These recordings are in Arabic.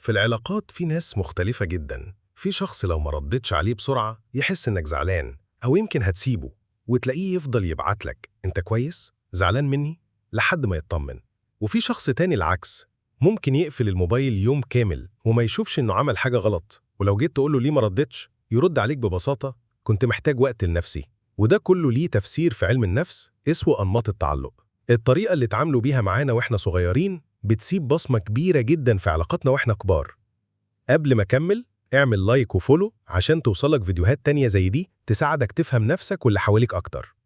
في العلاقات في ناس مختلفة جدا. في شخص لو ما ردتش عليه بسرعة يحس إنك زعلان أو يمكن هتسيبه، وتلاقيه يفضل يبعتلك أنت كويس؟ زعلان مني؟ لحد ما يطمن. وفي شخص تاني العكس، ممكن يقفل الموبايل يوم كامل وما يشوفش إنه عمل حاجة غلط، ولو جيت تقوله ليه ما ردتش يرد عليك ببساطة كنت محتاج وقت لنفسي. وده كله ليه تفسير في علم النفس اسمه أنماط التعلق. الطريقة اللي اتعاملوا بيها معانا وإحنا صغيرين بتسيب بصمة كبيرة جدا في علاقاتنا وإحنا كبار. قبل ما أكمل اعمل لايك وفولو عشان توصلك فيديوهات تانية زي دي تساعدك تفهم نفسك واللي حواليك أكتر.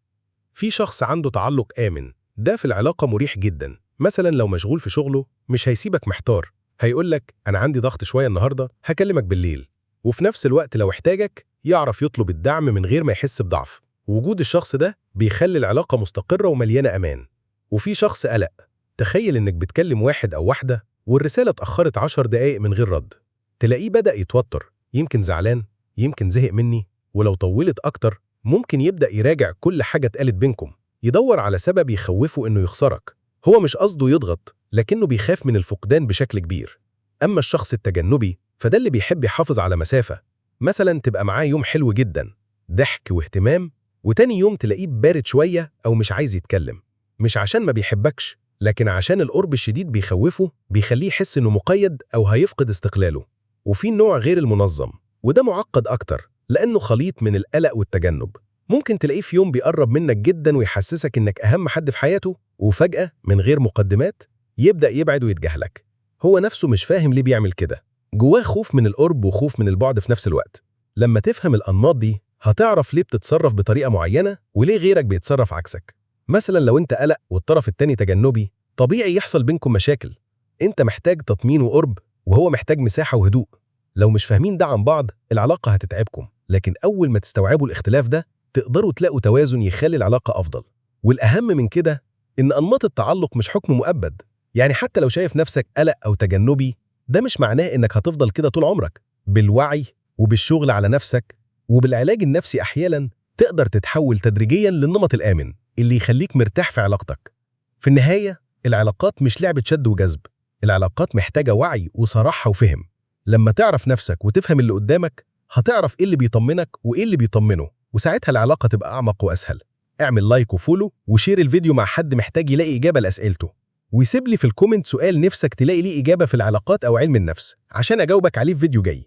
في شخص عنده تعلق آمن، ده في العلاقة مريح جدا. مثلا لو مشغول في شغله مش هيسيبك محتار، هيقولك أنا عندي ضغط شوية النهاردة هكلمك بالليل. وفي نفس الوقت لو احتاجك يعرف يطلب الدعم من غير ما يحس بضعف. وجود الشخص ده بيخلي العلاقة مستقرة ومليانة أمان. وفي شخص قلق، تخيل إنك بتكلم واحد أو واحدة والرسالة اتأخرت 10 دقايق من غير رد، تلاقيه بدأ يتوتر، يمكن زعلان، يمكن زهق مني. ولو طولت أكتر ممكن يبدأ يراجع كل حاجة اتقالت بينكم، يدور على سبب يخوفه إنه يخسرك. هو مش قصده يضغط، لكنه بيخاف من الفقدان بشكل كبير. أما الشخص التجنبي فده اللي بيحب يحافظ على مسافة. مثلا تبقى معاه يوم حلو جدا، ضحك واهتمام، وتاني يوم تلاقيه بارد شوية أو مش عايز يتكلم. مش عشان ما بيحبكش، لكن عشان القرب الشديد بيخوفه، بيخليه يحس إنه مقيد أو هيفقد استقلاله. وفي نوع غير المنظم، وده معقد أكتر لأنه خليط من القلق والتجنب. ممكن تلاقيه في يوم بيقرب منك جدا ويحسسك إنك أهم حد في حياته، وفجأة من غير مقدمات يبدأ يبعد ويتجاهلك. هو نفسه مش فاهم ليه بيعمل كده، جواه خوف من القرب وخوف من البعد في نفس الوقت. لما تفهم الأنماط دي هتعرف ليه بتتصرف بطريقة معينة وليه غيرك بيتصرف عكسك. مثلا لو انت قلق والطرف التاني تجنبي، طبيعي يحصل بينكم مشاكل. انت محتاج تطمين وقرب وهو محتاج مساحة وهدوء. لو مش فاهمين ده عن بعض العلاقة هتتعبكم، لكن أول ما تستوعبوا الاختلاف ده تقدروا تلاقوا توازن يخلي العلاقة أفضل. والأهم من كده إن أنماط التعلق مش حكم مؤبد. يعني حتى لو شايف نفسك قلق أو تجنبي، ده مش معناه إنك هتفضل كده طول عمرك. بالوعي وبالشغل على نفسك وبالعلاج النفسي أحيانا تقدر تتحول تدريجيا للنمط الآمن اللي يخليك مرتاح في علاقتك. في النهاية العلاقات مش لعبة شد وجذب، العلاقات محتاجة وعي وصراحة وفهم. لما تعرف نفسك وتفهم اللي قدامك هتعرف إيه اللي بيطمنك وإيه اللي بيطمنه، وساعتها العلاقة تبقى أعمق وأسهل. اعمل لايك وفولو وشير الفيديو مع حد محتاج يلاقي إجابة لأسئلته، ويسيب لي في الكومنت سؤال نفسك تلاقي ليه إجابة في العلاقات أو علم النفس عشان أجاوبك عليه في فيديو جاي.